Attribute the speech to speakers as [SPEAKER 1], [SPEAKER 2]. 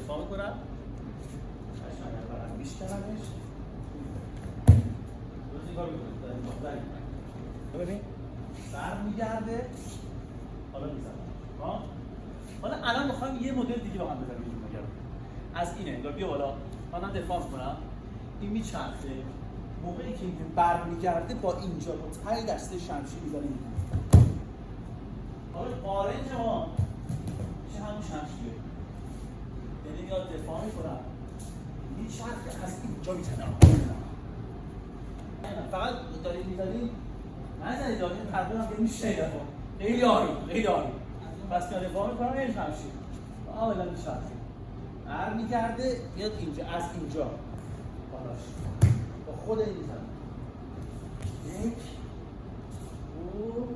[SPEAKER 1] دفاع میکنم میشکنمش روزی کار میکنم ببین بر میگرده حالا میزنم حالا الان میخوایم یه مدل دیگه با هم بزنیم از اینه انگار بیا بالا منم دفاع میکنم این میچرخه موقعی که این برمیگرده با اینجا با تای دسته شمشیر میزنیم حالا آرنج ما میشه همون شمشیره یعنی میاد دفاع میکنم میچرخه از اینجا میزنم فقط دارید میزنید نزنید دارید تقریبا هم میشه یه دفعه خیلی عالی خیلی عالی پس میاد دفاع میکنم این شمشیر اولا میچرخه برمیگرده میاد اینجا از اینجا بالاش با خود این میزنم یک دو